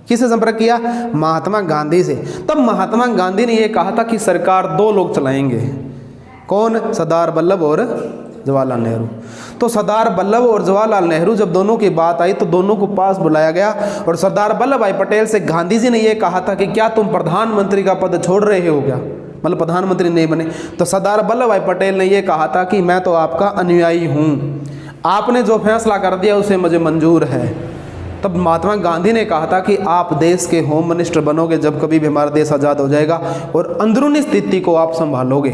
किससे संपर्क किया? महात्मा गांधी से। तब महात्मा गांधी ने यह कहा था कि सरकार 2 लोग चलाएंगे। कौन? सरदार वल्लभ और जवाहरलाल नेहरू। तो सरदार वल्लभ और जवाहरलाल नेहरू जब दोनों की बात आई तो दोनों को पास बुलाया गया, और सरदार वल्लभ भाई पटेल से गांधी जी ने यह कहा था कि क्या तुम प्रधानमंत्री का पद छोड़ रहे हो क्या, मतलब प्रधानमंत्री नहीं बने। तो सरदार वल्लभ भाई पटेल ने यह कहा था कि मैं तो आपका अनुयायी हूँ, आपने जो फैसला कर दिया उसे मुझे मंजूर है। तब महात्मा गांधी ने कहा था कि आप देश के होम मिनिस्टर बनोगे जब कभी भी हमारा देश आज़ाद हो जाएगा, और अंदरूनी स्थिति को आप संभालोगे।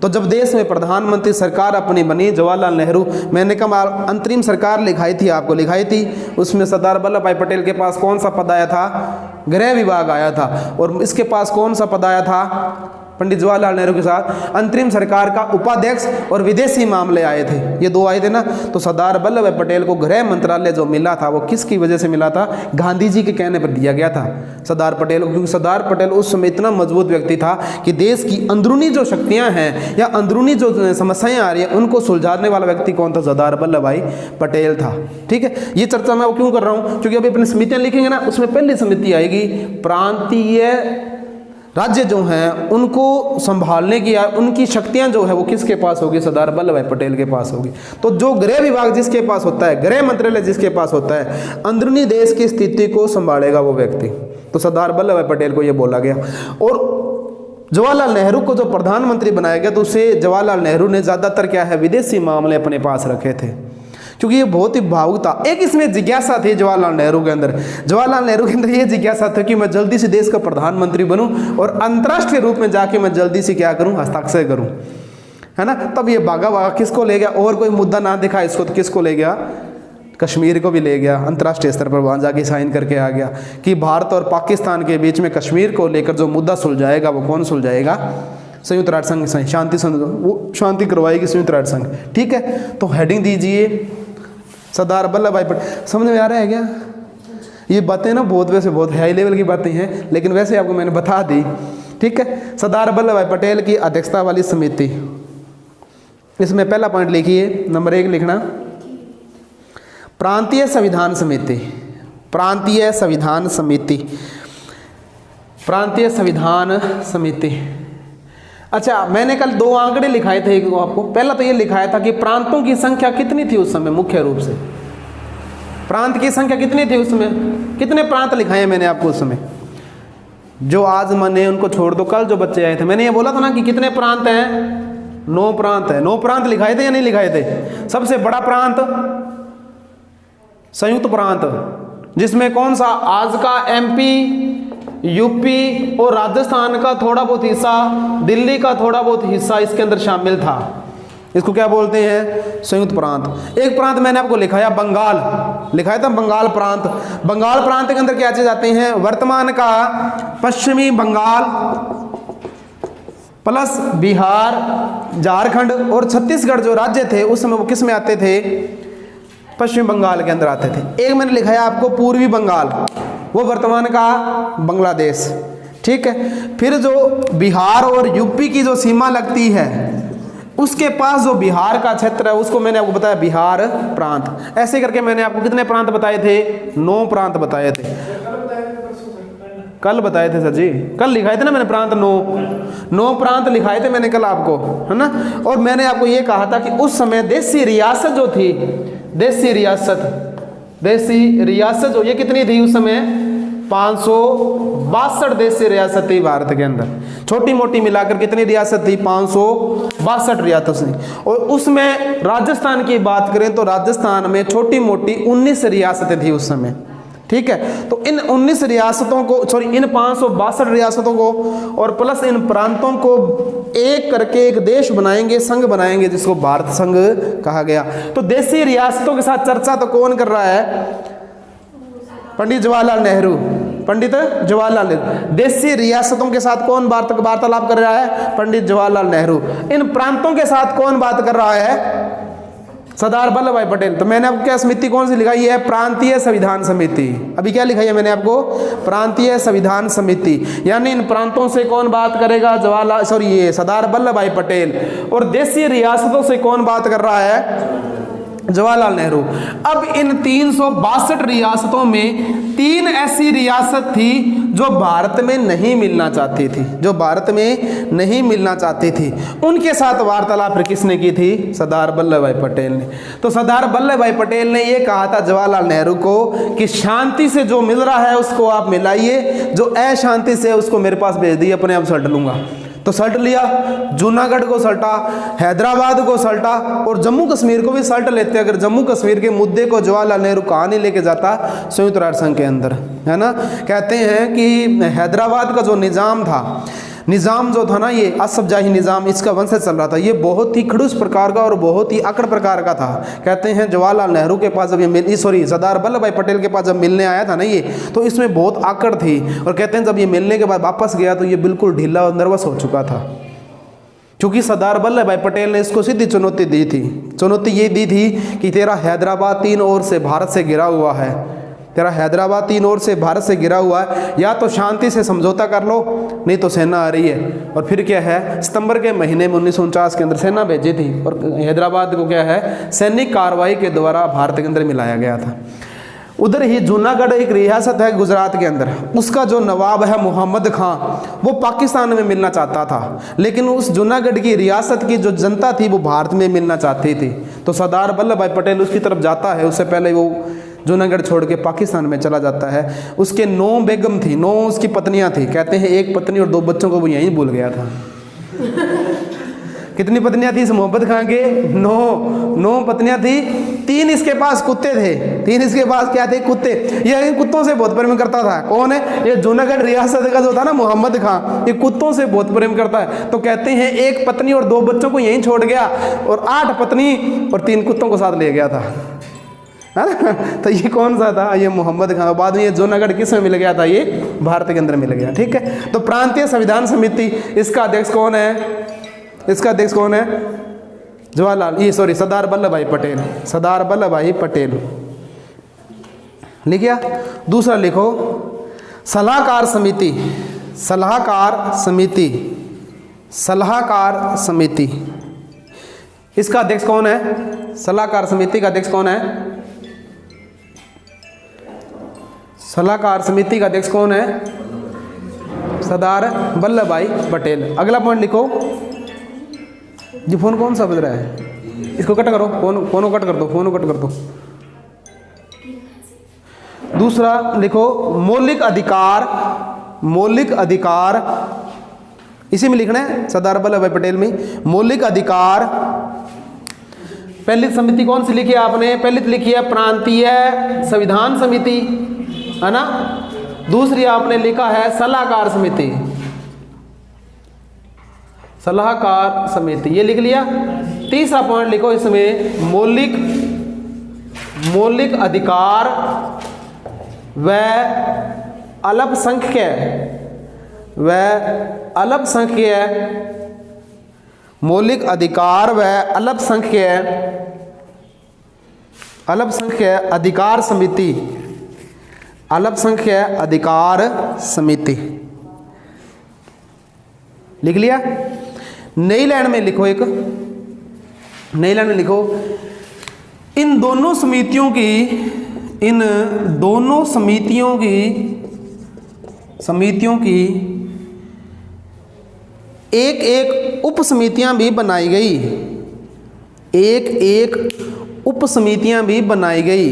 तो जब देश में प्रधानमंत्री सरकार अपनी बनी, जवाहरलाल नेहरू, मैंने कहा अंतरिम सरकार लिखाई थी, आपको लिखाई थी, उसमें सरदार वल्लभ भाई पटेल के पास कौन सा पद आया था? गृह विभाग आया था, और इसके पास कौन सा पद आया था? पंडित जवाहरलाल नेहरू के साथ अंतरिम सरकार का उपाध्यक्ष और विदेशी मामले आए थे, ये दो आए थे ना। तो सरदार वल्लभ भाई पटेल को गृह मंत्रालय जो मिला था वो किसकी वजह से मिला था? गांधी जी के कहने पर दिया गया था सरदार पटेल को, क्योंकि सरदार पटेल उस समय इतना मजबूत व्यक्ति था कि देश की अंदरूनी जो शक्तियां हैं या अंदरूनी जो समस्याएं आ रही हैं उनको सुलझाने वाला व्यक्ति कौन था? सरदार वल्लभ भाई पटेल था। ठीक है, ये चर्चा मैं क्यों कर रहा हूँ? क्योंकि अभी अपनी समितियां लिखेंगे ना, उसमें पहली समिति आएगी प्रांतीय राज्य जो हैं उनको संभालने की, उनकी शक्तियां जो है वो किसके पास होगी? सरदार वल्लभ भाई पटेल के पास होगी। तो जो गृह विभाग जिसके पास होता है, गृह मंत्रालय जिसके पास होता है, अंदरूनी देश की स्थिति को संभालेगा वो व्यक्ति। तो सरदार वल्लभ भाई पटेल को ये बोला गया। और जवाहरलाल नेहरू को जो प्रधानमंत्री बनाया गया तो उसे जवाहरलाल नेहरू ने ज़्यादातर क्या है? विदेशी मामले अपने पास रखे थे, क्योंकि ये बहुत ही भावुक था। एक इसमें जिज्ञासा थी जवाहरलाल नेहरू के अंदर, जवाहरलाल नेहरू के अंदर ये जिज्ञासा था कि मैं जल्दी से देश का प्रधानमंत्री बनूं और अंतर्राष्ट्रीय रूप में जाके मैं जल्दी से क्या करूं? हस्ताक्षर करूं, है ना। तब ये भागा किसको ले गया? और कोई मुद्दा ना दिखा इसको तो किसको ले गया? कश्मीर को भी ले गया, अंतर्राष्ट्रीय स्तर पर वहाँ जाके साइन करके आ गया कि भारत और पाकिस्तान के बीच में कश्मीर को लेकर जो मुद्दा सुलझाएगा वो कौन सुलझाएगा? संयुक्त राष्ट्र संघ, शांति संघ, वो शांति करवाएगी संयुक्त राष्ट्र संघ। ठीक है, तो हेडिंग दीजिए सरदार वल्लभ भाई पटेल। समझ में आ रहा है क्या? ये बातें ना बहुत वैसे बहुत हाई लेवल की बातें हैं, लेकिन वैसे आपको मैंने बता दी। ठीक है, सरदार वल्लभ भाई पटेल की अध्यक्षता वाली समिति, इसमें पहला पॉइंट लिखिए, नंबर 1 लिखना, प्रांतीय संविधान समिति। प्रांतीय संविधान समिति, प्रांतीय संविधान समिति। अच्छा, मैंने कल 2 आंकड़े लिखाए थे आपको। पहला तो ये लिखाया था कि प्रांतों की संख्या कितनी थी उस समय, मुख्य रूप से प्रांत की संख्या कितनी थी उस समय? कितने प्रांत लिखाए मैंने आपको उस समय? जो आज मैंने उनको छोड़ दो, कल जो बच्चे आए थे मैंने ये बोला था ना कि कितने प्रांत हैं? 9 प्रांत है। 9 प्रांत लिखाए थे या नहीं लिखाए थे? सबसे बड़ा प्रांत संयुक्त प्रांत, जिसमें कौन सा? आज का एमपी, यूपी और राजस्थान का थोड़ा बहुत हिस्सा, दिल्ली का थोड़ा बहुत हिस्सा इसके अंदर शामिल था। इसको क्या बोलते हैं? संयुक्त प्रांत। एक प्रांत मैंने आपको लिखाया बंगाल, लिखाया था बंगाल प्रांत। बंगाल प्रांत के अंदर क्या चीज आते हैं? वर्तमान का पश्चिमी बंगाल प्लस बिहार, झारखंड और छत्तीसगढ़ जो राज्य थे उस समय वो किस में आते थे? पश्चिम बंगाल के अंदर आते थे। एक मैंने लिखाया आपको पूर्वी बंगाल, वो वर्तमान का बांग्लादेश। ठीक है, फिर जो बिहार और यूपी की जो सीमा लगती है उसके पास जो बिहार का क्षेत्र है उसको मैंने आपको बताया बिहार प्रांत। ऐसे करके मैंने आपको कितने प्रांत बताए थे? 9 प्रांत बताए थे। कल बताए थे सर जी, कल लिखाए थे ना मैंने प्रांत। 9 प्रांत लिखाए थे मैंने कल आपको, है ना। और मैंने आपको ये कहा था कि उस समय देशी रियासत जो थी, देशी रियासत जो ये कितनी थी उस समय? 562 देशी रियासत थी भारत के अंदर। छोटी मोटी मिलाकर कितनी रियासत थी? 562 रियासत। और उसमें राजस्थान की बात करें तो राजस्थान में छोटी मोटी 19 रियासतें थी उस समय। ठीक है, तो इन 19 रियासतों को, सॉरी इन 562 रियासतों को और प्लस इन प्रांतों को एक करके एक देश बनाएंगे, संघ बनाएंगे, जिसको भारत संघ कहा गया। तो देशी रियासतों के साथ चर्चा तो कौन कर रहा है? पंडित जवाहरलाल नेहरू। पंडित जवाहरलाल नेहरू। देशी रियासतों के साथ कौन वार्तालाप कर रहा है? पंडित जवाहरलाल नेहरू। इन प्रांतों के साथ कौन बात कर रहा है? सरदार वल्लभ भाई पटेल। तो मैंने आपको क्या समिति कौन सी लिखाई है? प्रांतीय संविधान समिति। अभी क्या लिखाई है मैंने आपको? प्रांतीय संविधान समिति। यानी इन प्रांतों से कौन बात करेगा? ये सरदार वल्लभ भाई पटेल। और देशी रियासतों से कौन बात कर रहा है? जवाहरलाल नेहरू। अब इन 362 रियासतों में 3 ऐसी रियासत थी जो भारत में नहीं मिलना चाहती थी, जो भारत में नहीं मिलना चाहती थी। उनके साथ वार्तालाप किसने की थी? सरदार वल्लभ भाई पटेल ने। तो सरदार वल्लभ भाई पटेल ने ये कहा था जवाहरलाल नेहरू को कि शांति से जो मिल रहा है उसको आप मिलाइए, जो अशांति से उसको मेरे पास भेज दिए, अपने आप सल्ट लूंगा। तो सल्ट लिया, जूनागढ़ को सल्टा, हैदराबाद को सल्टा और जम्मू कश्मीर को भी सल्ट लेते। अगर जम्मू कश्मीर के मुद्दे को जवाहरलाल नेहरू कहाँ नहीं लेके जाता? संयुक्त राष्ट्र संघ के अंदर, है ना। कहते हैं कि हैदराबाद का जो निज़ाम था, निज़ाम जो था ना, ये असफ जाही निज़ाम, इसका वंशज चल रहा था। ये बहुत ही खड़ूस प्रकार का और बहुत ही अकड़ प्रकार का था। कहते हैं जवाहरलाल नेहरू के पास जब ये सरदार वल्लभ भाई पटेल के पास जब मिलने आया था ना ये, तो इसमें बहुत आकड़ थी। और कहते हैं जब ये मिलने के बाद वापस गया तो ये बिल्कुल ढीला और नर्वस हो चुका था, क्योंकि सरदार वल्लभ भाई पटेल ने इसको सीधी चुनौती दी थी। चुनौती ये दी थी कि तेरा हैदराबाद 3 ओर से भारत से घिरा हुआ है, तेरा हैदराबाद 3 ओर से भारत से घिरा हुआ है, या तो शांति से समझौता कर लो, नहीं तो सेना आ रही है। और फिर क्या है, सितंबर के महीने में 1949 के अंदर सेना भेजी थी और हैदराबाद को क्या है, सैनिक कार्रवाई के द्वारा भारत के अंदर मिलाया गया था। उधर ही जूनागढ़ एक रियासत है गुजरात के अंदर, उसका जो नवाब है मोहम्मद खां, वो पाकिस्तान में मिलना चाहता था, लेकिन उस जूनागढ़ की रियासत की जो जनता थी वो भारत में मिलना चाहती थी। तो सरदार वल्लभ भाई पटेल उसकी तरफ जाता है, उससे पहले वो जूनागढ़ छोड़ के पाकिस्तान में चला जाता है। उसके 9 बेगम थी, 9 उसकी पत्नियां थी। कहते हैं 1 पत्नी और 2 बच्चों को वो यहीं भूल गया था। कितनी पत्नियां थी इस मोहम्मद खां के? 9 पत्नियां थी। 3 इसके पास कुत्ते थे, 3 इसके पास क्या थे? कुत्ते। ये इन कुत्तों से बहुत प्रेम करता था। कौन है? ये जूनागढ़ रियासत का जो था ना मोहम्मद खां, ये कुत्तों से बहुत प्रेम करता है। तो कहते हैं 1 पत्नी और 2 बच्चों को यहीं छोड़ गया और 8 पत्नी और 3 कुत्तों को साथ ले गया था, है ना। तो ये कौन सा था? ये मोहम्मद खां। बाद में ये जूनागढ़ किस में मिल गया था? ये भारत के अंदर मिल गया। ठीक है। तो प्रांतीय संविधान समिति, इसका अध्यक्ष कौन है? इसका अध्यक्ष कौन है? सरदार वल्लभ भाई पटेल। सरदार वल्लभ भाई पटेल लिखिया। दूसरा लिखो सलाहकार समिति। सलाहकार समिति, सलाहकार समिति, इसका अध्यक्ष कौन है? सलाहकार समिति का अध्यक्ष कौन है? सलाहकार समिति का अध्यक्ष कौन है? सरदार वल्लभ भाई पटेल। अगला पॉइंट लिखो जी। फोन कौन सा बज रहा है? इसको कट करो, फोन को कट कर दो, फोन को कट कर दो। दूसरा लिखो मौलिक अधिकार। मौलिक अधिकार इसी में लिखना है, सरदार वल्लभ भाई पटेल में। मौलिक अधिकार। पहली समिति कौन सी लिखी है आपने? पहली लिखी है प्रांतीय संविधान समिति, है ना। दूसरी आपने लिखा है सलाहकार समिति। सलाहकार समिति ये लिख लिया। तीसरा पॉइंट लिखो इसमें मौलिक अधिकार व अल्पसंख्यक मौलिक अधिकार व अल्पसंख्यक अधिकार समिति। अल्पसंख्यक अधिकार समिति लिख लिया। नई लाइन में लिखो, एक नई लाइन में लिखो इन दोनों समितियों की एक उप समितियां भी बनाई गई। एक उप समितियां भी बनाई गई।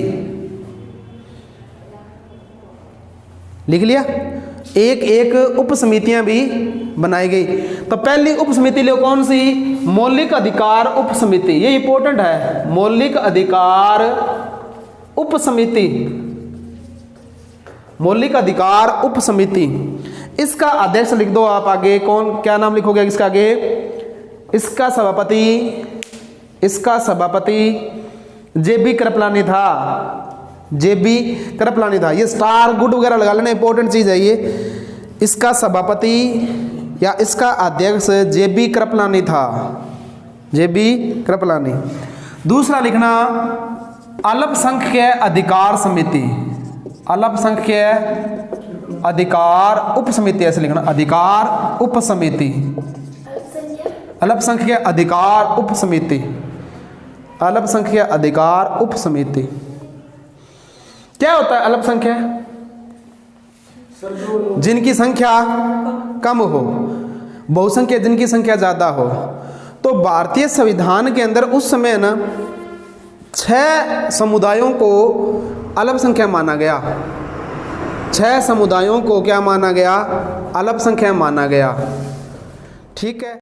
लिख लिया। एक उप समितियां भी बनाई गई। तो पहली उप समिति लो कौन सी? मौलिक अधिकार उप समिति। ये इंपॉर्टेंट है। मौलिक अधिकार उप समिति, मौलिक अधिकार उप समिति। इसका अध्यक्ष लिख दो आप आगे। कौन, क्या नाम लिखोगे इसका आगे? इसका सभापति JB कृपलानी था। JB कृपलानी था। ये स्टार गुड वगैरह लगा लेना, इंपॉर्टेंट चीज है ये। इसका सभापति या इसका अध्यक्ष JB कृपलानी था। JB कृपलानी। दूसरा लिखना अल्पसंख्यक अधिकार समिति। अल्पसंख्यक अधिकार उप समिति ऐसे लिखना। अधिकार उप समिति। अल्पसंख्यक अधिकार उप समिति। अल्पसंख्यक अधिकार उप समिति। क्या होता है अल्पसंख्यक? जिनकी संख्या कम हो, बहुसंख्यक जिनकी संख्या ज्यादा हो। तो भारतीय संविधान के अंदर उस समय ना 6 समुदायों को अल्पसंख्यक माना गया। 6 समुदायों को क्या माना गया? अल्पसंख्यक माना गया। ठीक है।